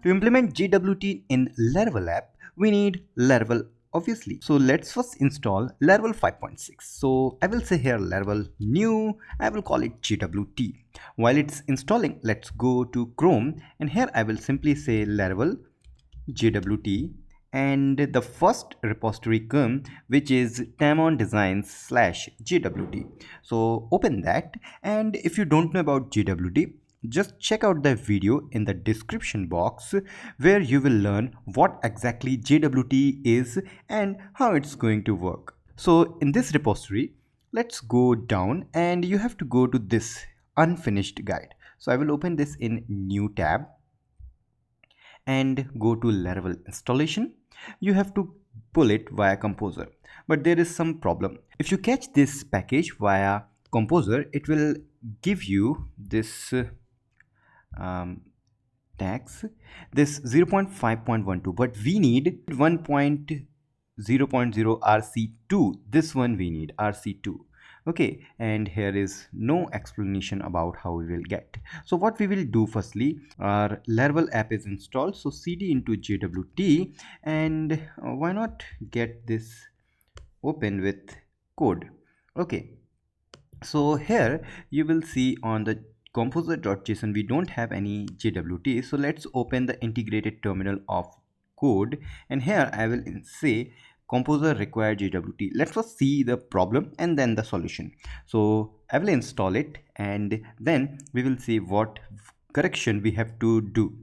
to implement JWT in Laravel app, we need Laravel obviously. So let's first install Laravel 5.6. So I will say here Laravel new, I will call it JWT. While it's installing, let's go to Chrome, and here I will simply say Laravel JWT, and the first repository come, which is tamon designs/JWT. So open that, and if you don't know about JWT, just check out the video in the description box where you will learn what exactly JWT is and how it's going to work. So in this repository, let's go down and you have to go to this unfinished guide. So I will open this in new tab and go to Laravel installation. You have to pull it via Composer, but there is some problem. If you catch this package via Composer, it will give you this tags, this 0.5.12, but we need 1.0.0 RC2. This one we need RC2. Okay, and here is no explanation about how we will get. So what we will do, firstly, our Laravel app is installed, so cd into JWT, and why not get this open with code. Okay, so here you will see on the composer.json we don't have any JWT, so let's open the integrated terminal of code, and here I will say composer require JWT. Let's first see the problem and then the solution. So I will install it, and then we will see what correction we have to do.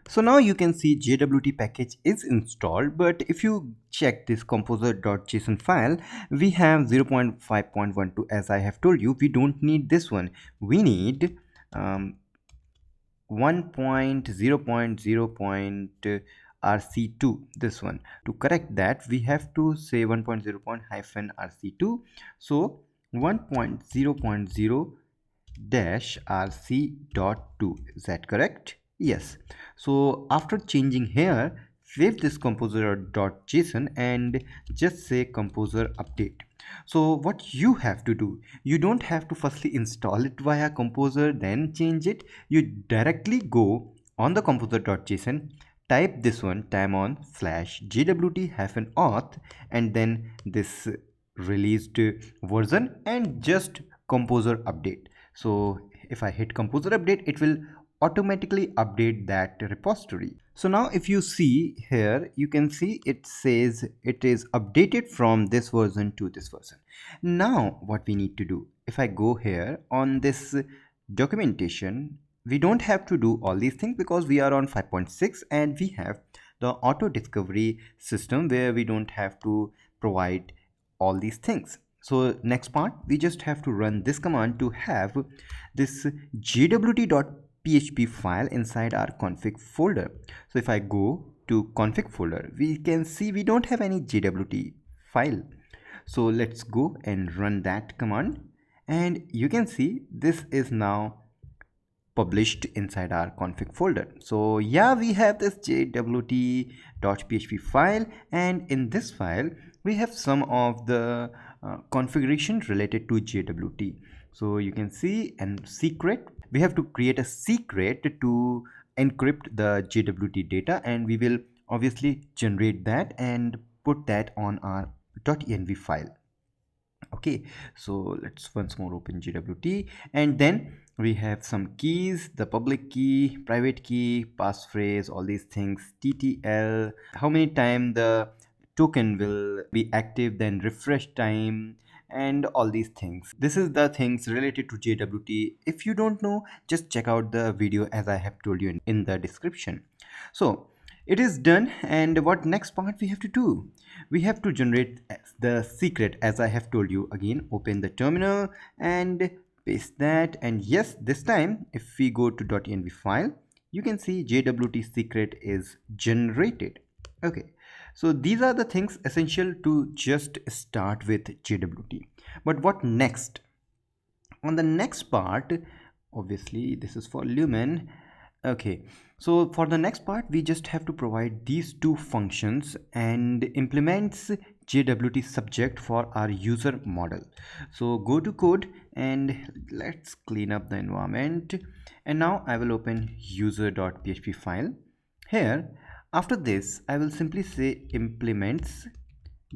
So now you can see JWT package is installed, but if you check this composer.json file, we have 0.5.12. as I have told you, we don't need this one. We need 1.0.0. RC2, this one. To correct that, we have to say 1.0.-RC2. So 1.0.0 -RC.2, is that correct? Yes. So after changing here, save this composer.json and just say composer update. So what you have to do, you don't have to firstly install it via composer then change it. You directly go on the composer.json, type this one tamon/JWT-auth, and then this released version, and just composer update. So if I hit composer update, it will automatically update that repository. So now if you see here, you can see it says it is updated from this version to this version. Now what we need to do, if I go here on this documentation, we don't have to do all these things because we are on 5.6 and we have the auto discovery system where we don't have to provide all these things. So next part, we just have to run this command to have this jwt.php file inside our config folder. So if I go to config folder, we can see we don't have any JWT file. So let's go and run that command, and you can see this is now published inside our config folder. So yeah, we have this jwt.php file, and in this file we have some of the configuration related to JWT. So you can see and secret, we have to create a secret to encrypt the JWT data, and we will obviously generate that and put that on our .env file. Okay, so let's once more open JWT, and then we have some keys, the public key, private key, passphrase, all these things, TTL, how many times the token will be active, then refresh time, and all these things. This is the things related to JWT. If you don't know, just check out the video as I have told you in the description. So it is done, and what next part we have to do? We have to generate the secret as I have told you. Again, open the terminal and paste that, and yes, this time if we go to .env file, you can see JWT secret is generated. Okay, so these are the things essential to just start with JWT. But what next? On the next part, obviously this is for Lumen. Okay, so for the next part, we just have to provide these two functions and implements JWT subject for our user model. So go to code and let's clean up the environment. And now I will open user.php file. Here, after this, I will simply say implements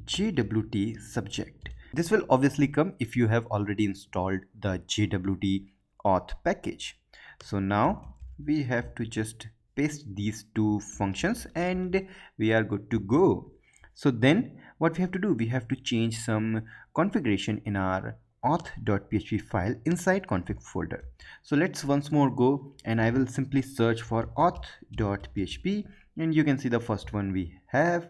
JWT subject. This will obviously come if you have already installed the JWT auth package. So now we have to just paste these two functions and we are good to go. So then what we have to do, we have to change some configuration in our auth.php file inside config folder. So let's once more go and I will simply search for auth.php and you can see the first one we have.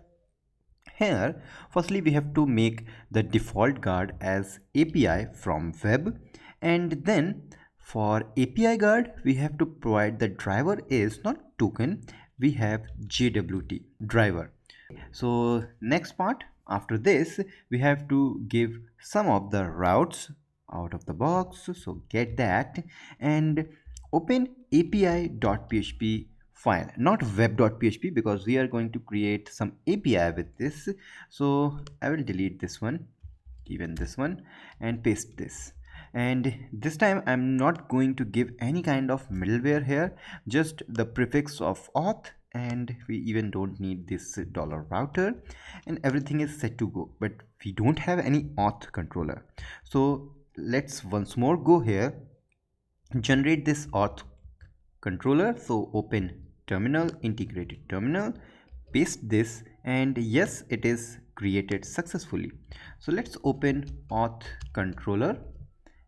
Here, firstly, we have to make the default guard as API from web, and then for API guard, we have to provide the driver is not token, we have JWT driver. So next part after this, we have to give some of the routes out of the box. So get that and open api.php file, not web.php, because we are going to create some API with this. So I will delete this one, even this one, and paste this. And this time I'm not going to give any kind of middleware here, just the prefix of auth, and we even don't need this $router, and everything is set to go, but we don't have any auth controller. So let's once more go here, generate this auth controller. So open terminal, integrated terminal, paste this, and yes, it is created successfully. So let's open auth controller,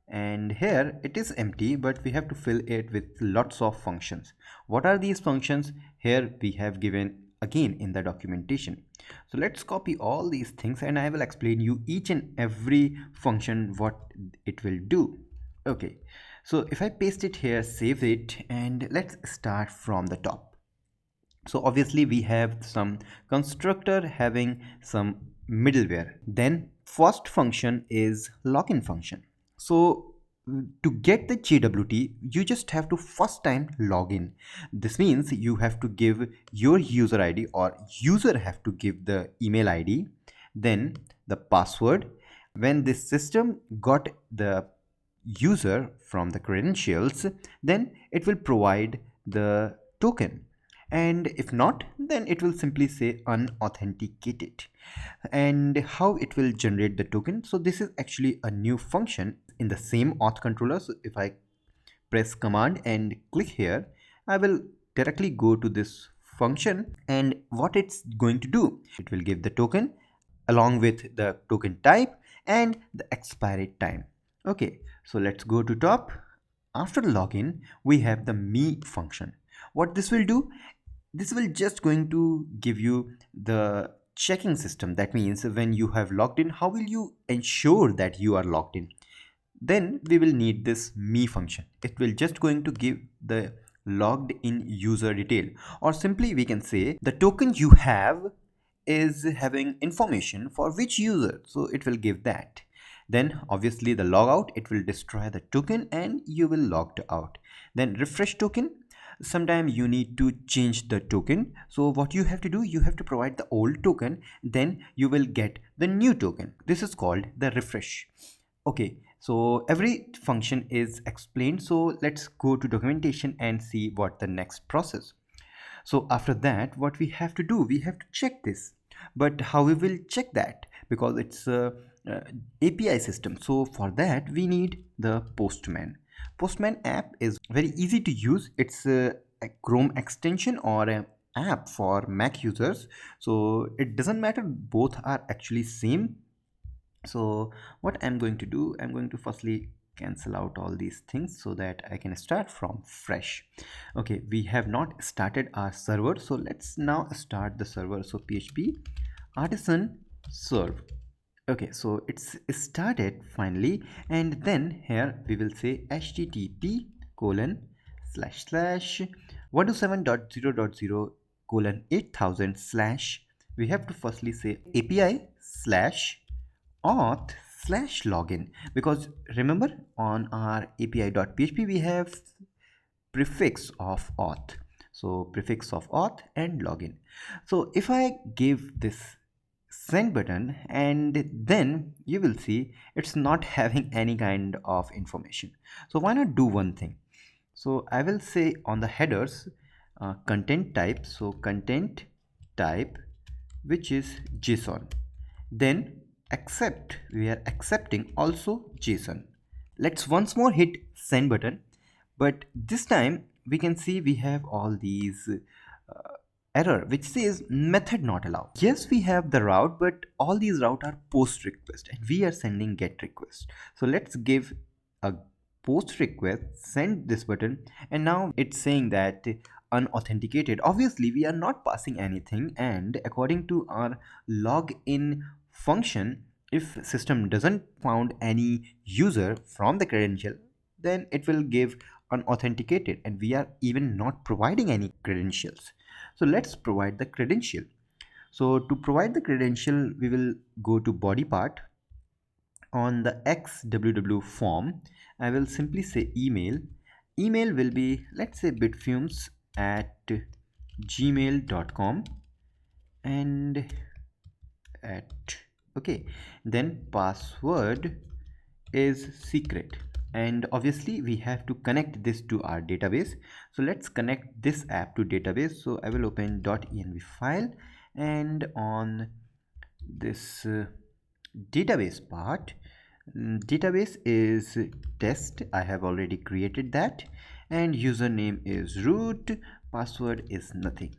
and here it is empty, but we have to fill it with lots of functions. What are these functions? Here we have given again in the documentation. So let's copy all these things and I will explain you each and every function what it will do. Okay, so if I paste it here, save it, and let's start from the top. So obviously we have some constructor having some middleware. Then first function is login function. So to get the JWT, you just have to first time log in. This means you have to give your user ID, or user have to give the email ID, then the password. When this system got the user from the credentials, then it will provide the token, and if not, then it will simply say unauthenticated. And how it will generate the token? So this is actually a new function in the same auth controller. So if I press command and click here, I will directly go to this function, and what it's going to do, it will give the token along with the token type and the expiry time. Okay, so let's go to top. After login, we have the me function. What this will do, this will just going to give you the checking system. That means when you have logged in, how will you ensure that you are logged in? Then we will need this me function. It will just going to give the logged in user detail, or simply we can say the token you have is having information for which user, so it will give that. Then obviously the logout, it will destroy the token and you will logged out. Then refresh token, sometime you need to change the token. So what you have to do, you have to provide the old token, then you will get the new token. This is called the refresh. Okay, so every function is explained. So let's go to documentation and see what the next process. So after that, what we have to do, we have to check this. But how we will check that? Because it's a API system. So for that, we need the Postman. Postman app is very easy to use. It's a Chrome extension or an app for Mac users. So it doesn't matter. Both are actually same. So what I'm going to do, I'm going to firstly cancel out all these things so that I can start from fresh. Okay, we have not started our server, so let's now start the server. So PHP artisan serve. Okay, so it's started finally, and then here we will say http colon slash slash 127.0.0 8000 slash, we have to firstly say API slash auth slash login, because remember on our api.php we have prefix of auth, so prefix of auth and login. So if I give this send button, and then you will see it's not having any kind of information. So why not do one thing? So I will say on the headers content type, so content type which is JSON. Then accept, we are accepting also JSON. Let's once more hit send button, but this time we can see we have all these error which says method not allowed. Yes, we have the route, but all these route are post request and we are sending get request. So let's give a post request, send this button, and now it's saying that unauthenticated. Obviously we are not passing anything, and according to our login function, if system doesn't found any user from the credential, then it will give unauthenticated, and we are even not providing any credentials. So let's provide the credential. So to provide the credential, we will go to body part. On the XWW form, I will simply say email. Email will be, let's say, bitfumes at gmail.com, and at, okay, then password is secret, and obviously we have to connect this to our database. So let's connect this app to database. So I will open .env file, and on this database part, database is test. I have already created that, and username is root, password is nothing.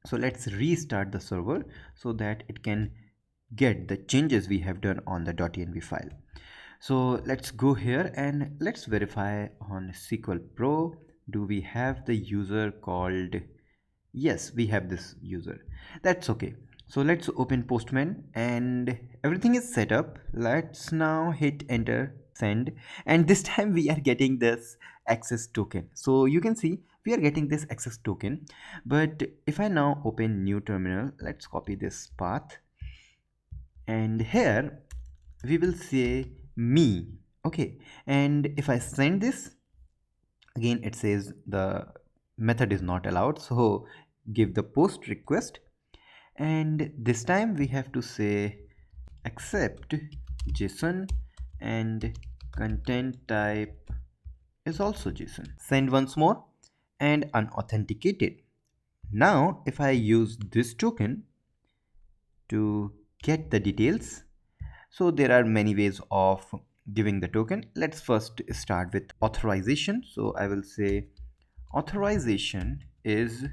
So let's restart the server so that it can get the changes we have done on the .env file. So let's go here and let's verify on SQL Pro. Do we have the user called? Yes, we have this user. That's okay. So let's open Postman, and everything is set up. Let's now hit enter, send, and this time we are getting this access token. So you can see we are getting this access token. But if I now open new terminal, let's copy this path, and here we will say me. Okay, and if I send this, again it says the method is not allowed, so give the post request, and this time we have to say accept JSON, and content type is also JSON. Send once more, and unauthenticated. Now if I use this token to get the details, so there are many ways of giving the token. Let's first start with authorization. So I will say authorization is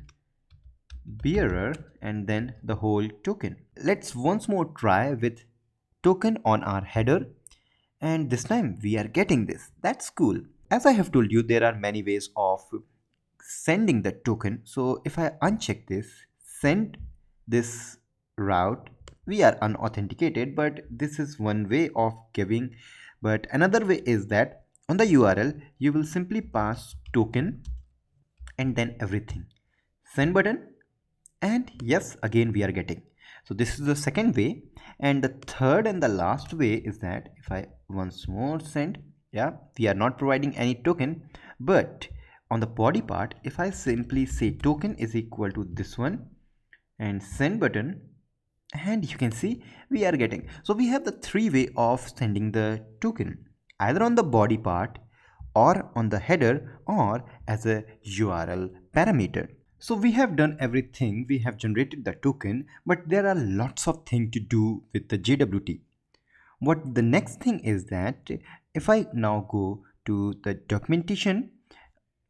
bearer, and then the whole token. Let's once more try with token on our header, and this time we are getting this. That's cool. As I have told you, there are many ways of sending the token. So if I uncheck this, send this route, we are unauthenticated, but this is one way of giving. But another way is that on the URL you will simply pass token and then everything, send button, and yes, again we are getting. So this is the second way, and the third and the last way is that if I once more send, yeah, we are not providing any token, but on the body part, if I simply say token is equal to this one and send button, and you can see we are getting. So we have the three way of sending the token, either on the body part or on the header or as a URL parameter. So we have done everything. We have generated the token, but there are lots of things to do with the JWT. What the next thing is that if I now go to the documentation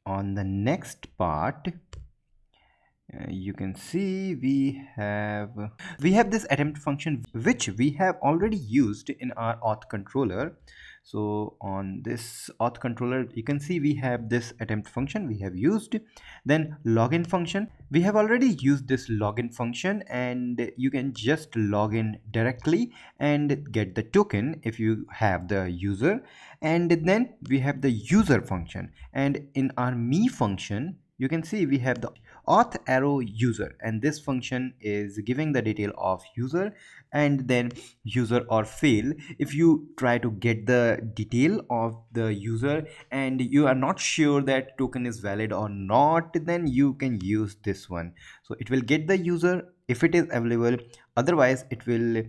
on the next part, you can see we have this attempt function which we have already used in our auth controller. So on this auth controller, you can see we have this attempt function we have used. Then login function, we have already used this login function, and you can just log in directly and get the token if you have the user. And then we have the user function, and in our me function you can see we have the auth arrow user, and this function is giving the detail of user and then user or fail. If you try to get the detail of the user and you are not sure that token is valid or not, then you can use this one. So it will get the user if it is available, otherwise it will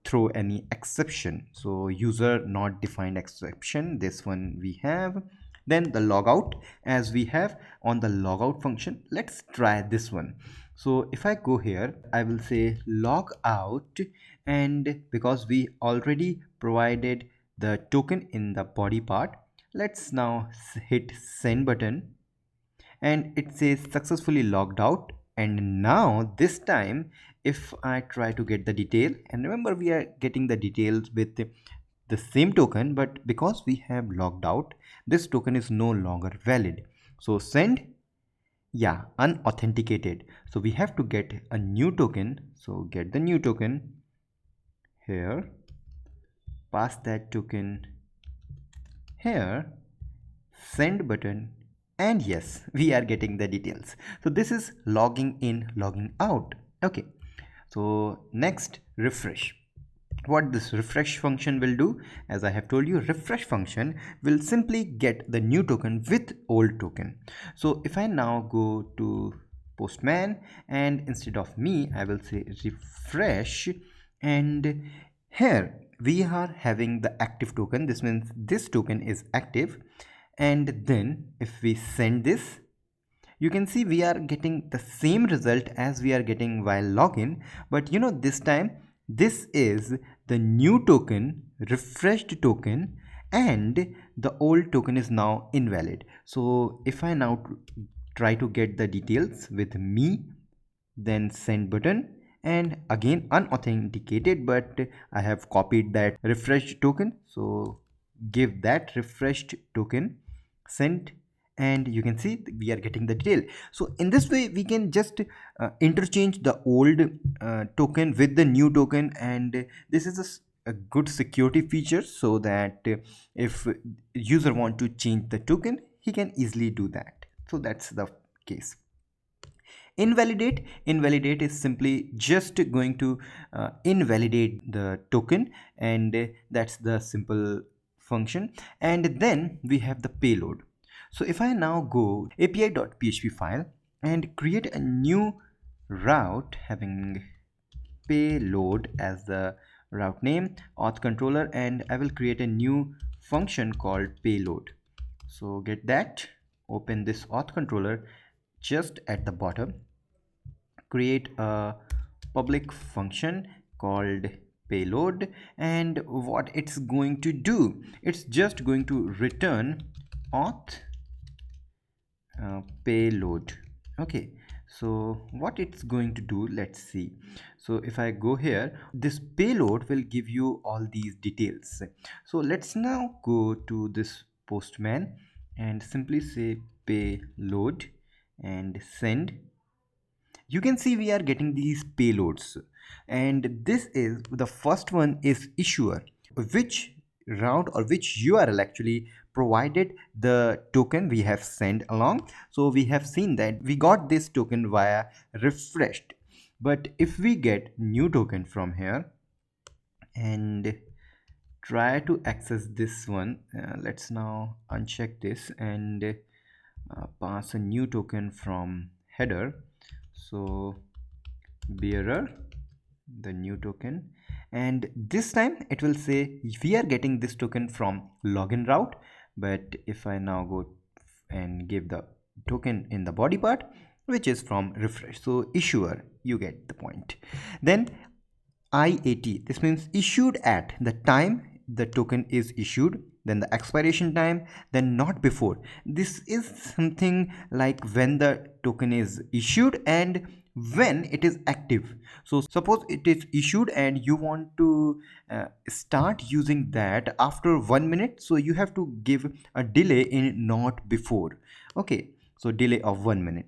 throw any exception. So user not defined exception, this one we have. Then the logout, as we have on the logout function. Let's try this one. So if I go here, I will say log out, and because we already provided the token in the body part, let's now hit send button, and it says successfully logged out. And now this time if I try to get the detail, and remember we are getting the details with the same token, but because we have logged out, this token is no longer valid. So send, yeah, unauthenticated. So we have to get a new token. So get the new token here, pass that token here, send button, and yes, we are getting the details. So this is logging in, logging out. Okay, so next, refresh. What this refresh function will do, as I have told you, refresh function will simply get the new token with old token. So if I now go to postman, and instead of me I will say refresh, and here we are having the active token. This means this token is active. And then if we send this, you can see we are getting the same result as we are getting while login, but you know, this time this is the new token, refreshed token, and the old token is now invalid. So if I now try to get the details with me, then send button, and again unauthenticated, but I have copied that refreshed token, so give that refreshed token, send, and you can see we are getting the detail. So in this way we can just interchange the old token with the new token, and this is a good security feature, so that if user want to change the token, he can easily do that. So that's the case. Invalidate is simply just going to invalidate the token, and that's the simple function. And then we have the payload. So if I now go api.php file and create a new route having payload as the route name, auth controller, and I will create a new function called payload. So get that, open this auth controller just at the bottom, create a public function called payload, and what it's going to do, it's just going to return auth payload. Okay, so what it's going to do, let's see. So if I go here, this payload will give you all these details. So let's now go to this postman and simply say payload and send. You can see we are getting these payloads, and this is the first one is issuer, which route or which URL actually provided the token we have sent along. So we have seen that we got this token via refreshed, but if we get new token from here and try to access this one, let's now uncheck this and pass a new token from header. So bearer, the new token, and this time it will say we are getting this token from login route. But if I now go and give the token in the body part, which is from refresh, so issuer, you get the point. Then IAT, this means issued at the time the token is issued, then the expiration time, then not before. This is something like when the token is issued and when it is active. So suppose it is issued and you want to start using that after 1 minute, so you have to give a delay in not before. Okay, so delay of 1 minute.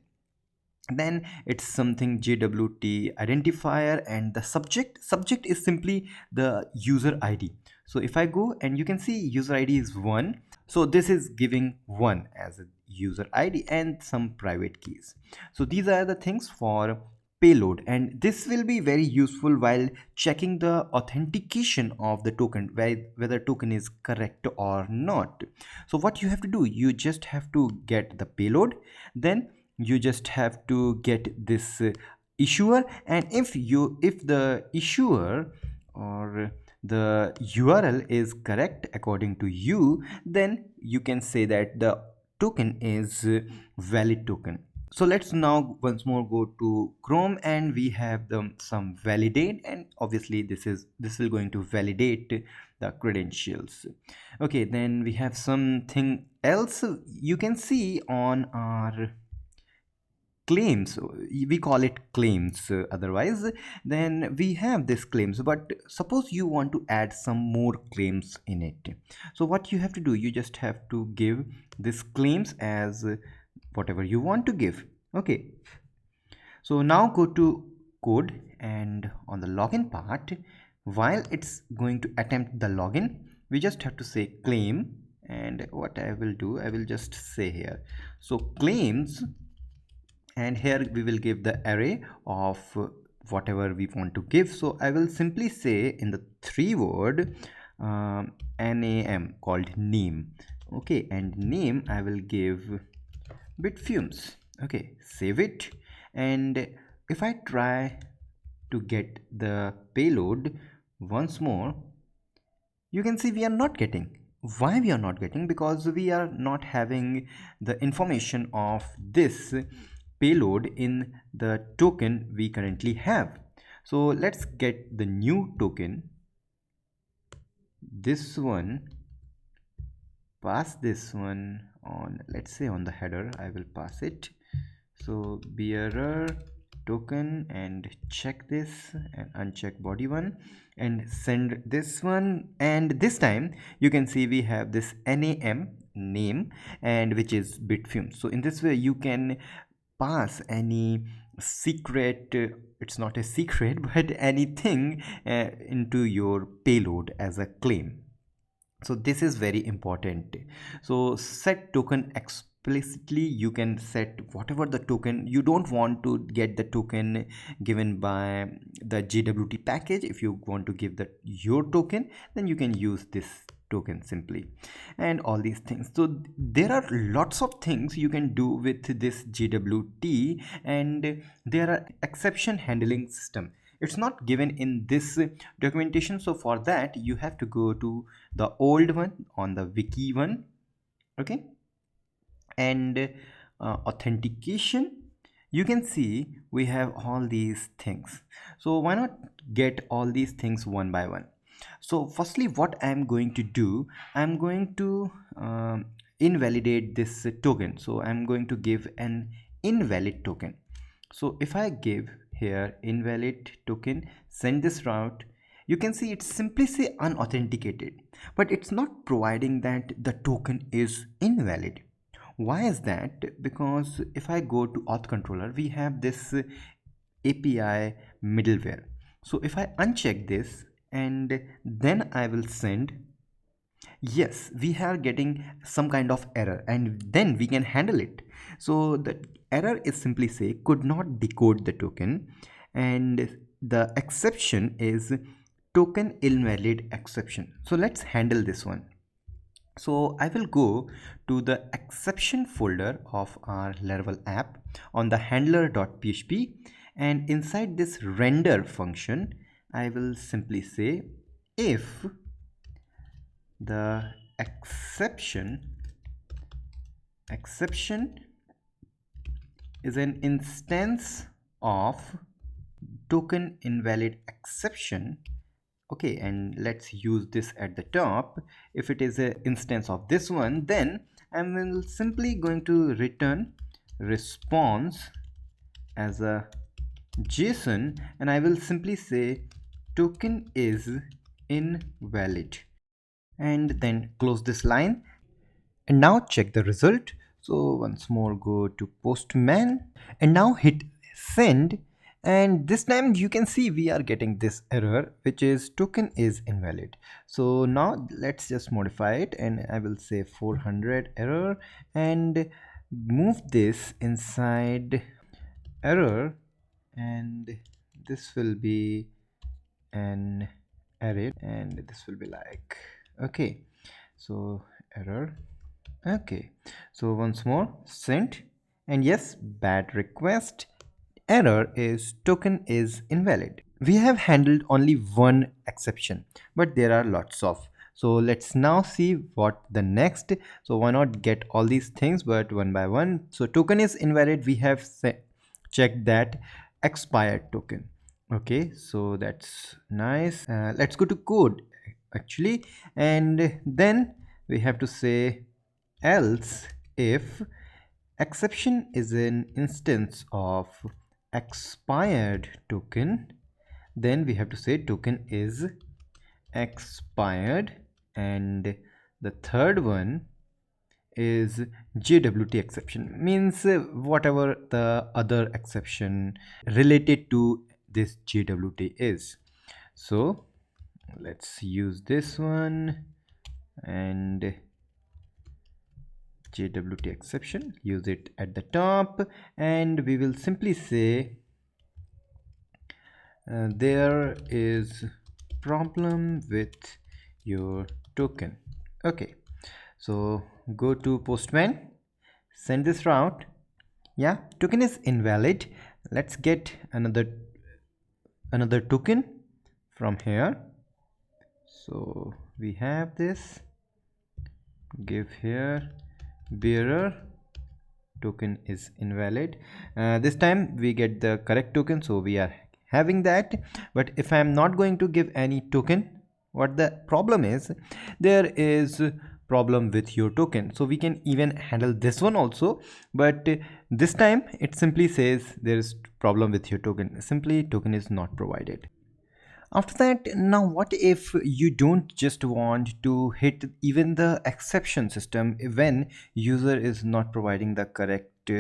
Then it's something JWT identifier, and the subject is simply the user ID. So if I go, and you can see user ID is 1, so this is giving 1 as a user ID and some private keys. So these are the things for payload, and this will be very useful while checking the authentication of the token, whether token is correct or not. So what you have to do, you just have to get the payload, then you just have to get this issuer, and if the issuer or the URL is correct according to you, then you can say that the token is valid token. So let's now once more go to Chrome, and we have some validate, and obviously this will going to validate the credentials. Okay, then we have something else you can see on our claims. We call it claims otherwise. Then we have this claims, but suppose you want to add some more claims in it. So what you have to do, you just have to give this claims as whatever you want to give. Okay, so now go to code, and on the login part, while it's going to attempt the login, we just have to say claim. And what I will do, I will just say here, so claims, and here we will give the array of whatever we want to give. So I will simply say in the 3-word NAM called name. Okay, and name I will give Bitfumes. Okay, save it, and if I try to get the payload once more, you can see we are not getting. Why we are not getting? Because we are not having the information of this payload in the token we currently have. So let's get the new token, this one, pass this one on, let's say on the header I will pass it. So bearer token, and check this and uncheck body one, and send this one. And this time you can see we have this NAM name, and which is Bitfumes. So in this way you can pass any secret, it's not a secret but anything into your payload as a claim. So this is very important. So set token explicitly, you can set whatever the token you don't want to get the token given by the JWT package. If you want to give that your token, then you can use this token simply, and all these things. So there are lots of things you can do with this JWT, and there are exception handling system. It's not given in this documentation, so for that you have to go to the old one on the wiki one. Okay, and authentication, you can see we have all these things. So why not get all these things one by one? So firstly, what I'm going to do, I'm going to invalidate this token. So I'm going to give an invalid token. So if I give here invalid token, send this route, you can see it simply say unauthenticated, but it's not providing that the token is invalid. Why is that? Because if I go to auth controller, we have this API middleware. So if I uncheck this and then I will send, yes, we are getting some kind of error, and then we can handle it. So the error is simply say could not decode the token, and the exception is token invalid exception. So let's handle this one. So I will go to the exception folder of our Laravel app on the handler.php, and inside this render function I will simply say if the exception is an instance of token invalid exception. Okay, and let's use this at the top. If it is an instance of this one, then I will simply going to return response as a JSON, and I will simply say token is invalid, and then close this line, and now check the result. So once more go to postman, and now hit send, and this time you can see we are getting this error which is token is invalid. So now let's just modify it, and I will say 400 error, and move this inside error, and this will be an array, and this will be like, okay, so error. Okay, so once more sent, and yes, bad request, error is token is invalid. We have handled only one exception, but there are lots of. So let's now see what the next. So why not get all these things but one by one. So token is invalid, we have checked that expired token. Okay, so that's nice. Let's go to code actually, and then we have to say else if exception is an instance of expired token, then we have to say token is expired, and the third one is JWT exception, means whatever the other exception related to this JWT is. So let's use this one, and JWT exception, use it at the top, and we will simply say there is problem with your token. Okay, so go to postman, send this route. Yeah, token is invalid. Let's get another token from here. So we have this, give here bearer, token is invalid. This time we get the correct token, so we are having that. But if I am not going to give any token, what the problem is, there is problem with your token. So we can even handle this one also, but this time it simply says there is problem with your token, simply token is not provided. After that, now what if you don't just want to hit even the exception system when user is not providing the correct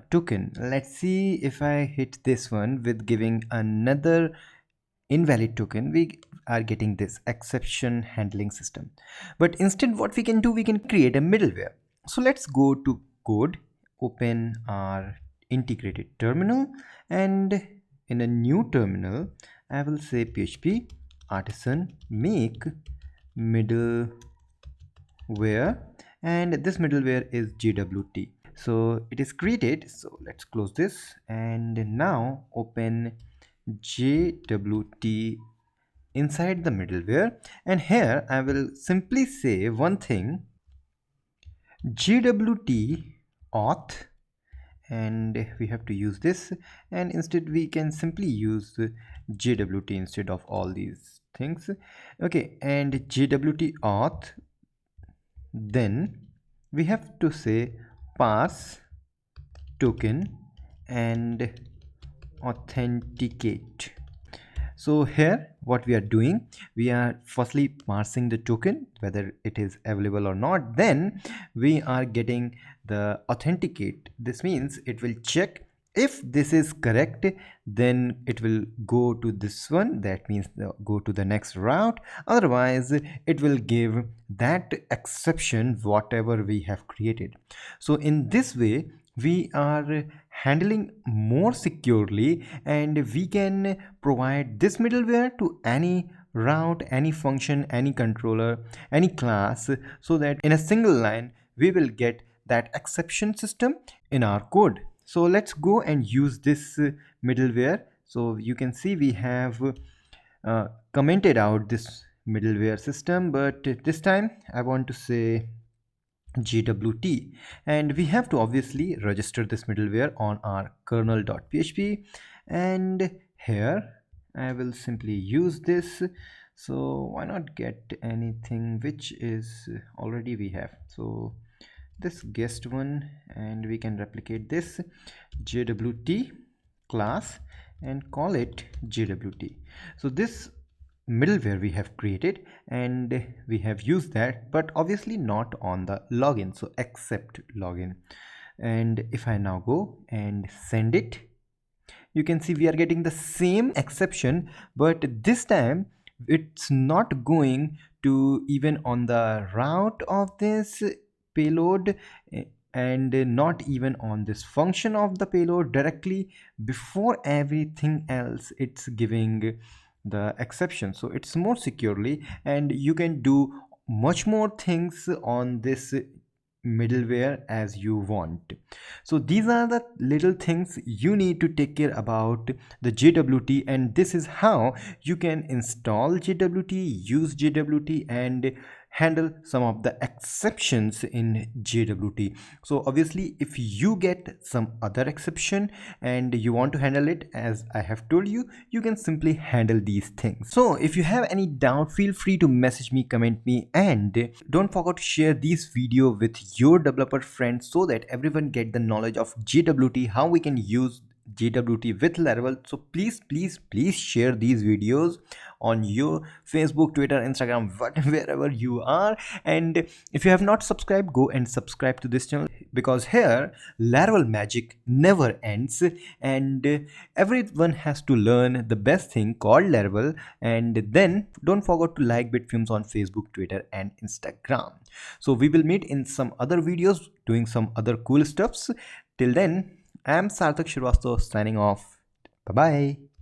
token? Let's see, if I hit this one with giving another invalid token, we are getting this exception handling system. But instead what we can do, we can create a middleware. So let's go to code, open our integrated terminal, and in a new terminal I will say php artisan make middleware, and this middleware is JWT. So it is created, so let's close this, and now open JWT inside the middleware, and here I will simply say one thing, JWT auth, and we have to use this, and instead we can simply use JWT instead of all these things. Okay, and JWT auth, then we have to say pass token and authenticate. So here what we are doing, we are firstly parsing the token whether it is available or not, then we are getting the authenticate. This means it will check if this is correct, then it will go to this one, that means go to the next route, otherwise it will give that exception whatever we have created. So in this way we are handling more securely, and we can provide this middleware to any route, any function, any controller, any class, so that in a single line we will get that exception system in our code. So let's go and use this middleware. So you can see we have commented out this middleware system, but this time I want to say JWT, and we have to obviously register this middleware on our kernel.php, and here I will simply use this. So why not get anything which is already we have, so this guest one, and we can replicate this JWT class and call it JWT. So this middleware we have created, and we have used that, but obviously not on the login, so accept login. And if I now go and send it, you can see we are getting the same exception, but this time it's not going to even on the route of this payload, and not even on this function of the payload. Directly before everything else it's giving the exception, so it's more securely, and you can do much more things on this middleware as you want. So these are the little things you need to take care about the JWT, and this is how you can install JWT, use JWT, and handle some of the exceptions in JWT. So obviously if you get some other exception and you want to handle it, as I have told you, you can simply handle these things. So if you have any doubt, feel free to message me, comment me, and don't forget to share this video with your developer friends so that everyone get the knowledge of JWT, how we can use JWT with Laravel. So please share these videos on your Facebook, Twitter, Instagram, wherever you are. And if you have not subscribed, go and subscribe to this channel, because here Laravel magic never ends, and everyone has to learn the best thing called Laravel. And then don't forget to like Bitfumes on Facebook, Twitter, and Instagram. So we will meet in some other videos doing some other cool stuffs. Till then, I'm Sarthak Shrivastava signing off. Bye bye.